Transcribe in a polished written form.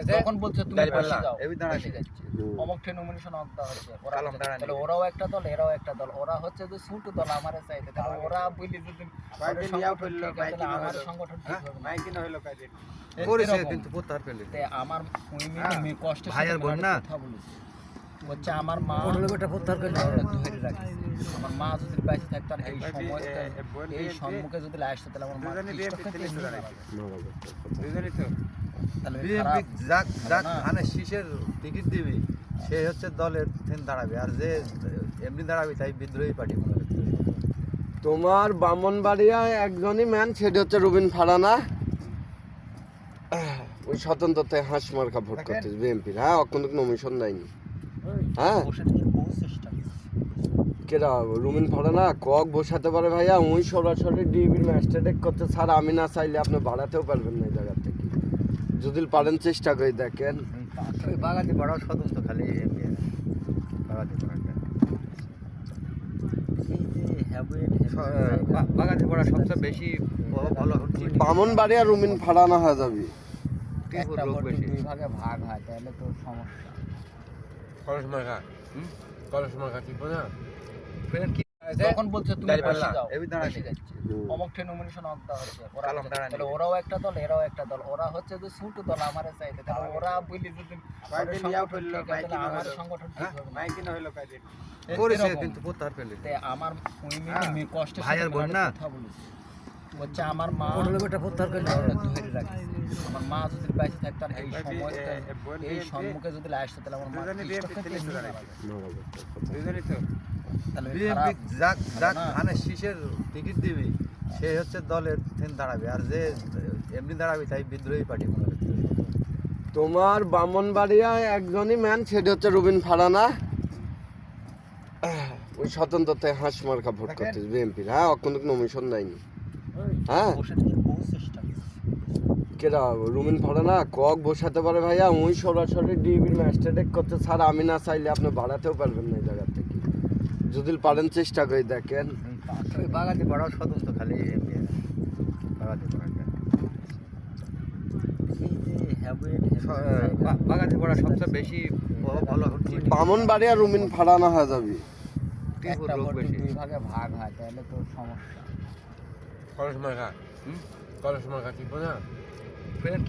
যখন বলছে তুমি বসে যাও এই দাঁড়ানি অমুক নমিনেশন অন্ত হচ্ছে তাহলে ওরাও একটা দল এরাও একটা দল ওরা হচ্ছে যে ছোট দল আমারে চাইতে তাহলে ওরা বলি যদি আমার সংগঠন ঠিক হবে না কিনা হলো কাজে করেছে কিন্তু প্রত্যাহার পেলে আমার মেয়ে কষ্টে ভাই আর বোন না কথা বলেছে হচ্ছে আমার মা প্রত্যাহার করে ধরে রাখি আমার মা যদি বেঁচে থাকতো আর এই সময় এই সম্মুখে যদি আসতো তাহলে আমার মা দুজনই তো তাহলে বিএনপি যাক মানে শীষের টিকিট দিবি সে হচ্ছে দলের থেন দাঁড়াবে আর যে এমনি দাঁড়াবে তাই বিদ্রোহী পার্টি মনে করছে তোমার ব্রাহ্মণবাড়িয়ায় একজনই ম্যান সেটা হচ্ছে রুবিন ফারানা ওই স্বতন্ত্রতায় হাঁস মার্কা ভোট করতে বিএনপির হ্যাঁ কোনো নমিশন দেয়নি হ্যাঁ কেরা রুবিন ফারানা কক বসাতে পারে ভাইয়া ওই সরাসরি ডিবির ম্যাজিস্ট্রেট করতে স্যার আমি না চাইলে আপনি বাড়াতেও পারবেন না এই জায়গা থেকে যদি পারেন চেষ্টা করে দেখেন বাগাতি পাড়াও স্বতন্ত্র খালি বাগাতি পাড়াটা বাগাতি পাড়া সবচেয়ে বেশি ভালো ব্রাহ্মণবাড়িয়া রুবিন ফারানা হয়ে যাবে একটা ভোট দুই ভাগে ভাগ হয় তাহলে তো সমস্যা কলস মার্কা ঠিক না যখন বলছে তুমি বসে যাও এই দাঁড়ানি অমুক নমিনেশন অন্ত হচ্ছে তাহলে ওরাও একটা দল এরাও একটা দল ওরা হচ্ছে যে ছোট দল আমারে চাইতে তাহলে ওরা বলি যদি আমার সংগঠন ঠিক হবে না কিনা হলো কাজে করেছে কিন্তু প্রত্যাহার পেলে আমার মেয়ে কষ্টে ভাই আর বোন না কথা বলেছে হচ্ছে আমার মা প্রত্যাহার করে ধরে রাখি আমার মা যদি বেঁচে থাকতো আর এই সময় এই সম্মুখে যদি আসতো তাহলে আমার মা দুজনই তো তাহলে বিএনপি যাক মানে শীষের টিকিট দিবি সে হচ্ছে দলের থেন দাঁড়াবে আর যে এমনি দাঁড়াবে তাই বিদ্রোহী পার্টি মনে করছে তোমার ব্রাহ্মণবাড়িয়ায় একজনই ম্যান সেটা হচ্ছে রুবিন ফারানা ওই স্বতন্ত্রতায় হাঁস মার্কা ভোট করতে বিএনপির হ্যাঁ কোনো নমিশন দেয়নি হ্যাঁ কেরা রুবিন ফারানা কক বসাতে পারে ভাইয়া ওই সরাসরি ডিবির ম্যাজিস্ট্রেট করতে স্যার আমি না চাইলে আপনি বাড়াতেও পারবেন না এই জায়গা থেকে যদি পারেন চেষ্টা করে দেখেন বাগাতি পাড়াও স্বতন্ত্র খালি বাগাতি পাড়াটা বাগাতি পাড়া সবচেয়ে বেশি ভালো ব্রাহ্মণবাড়িয়া রুবিন ফারানা হয়ে যাবে একটা ভোট দুই ভাগে ভাগ হয় তাহলে তো সমস্যা কলস মার্কা ঠিক না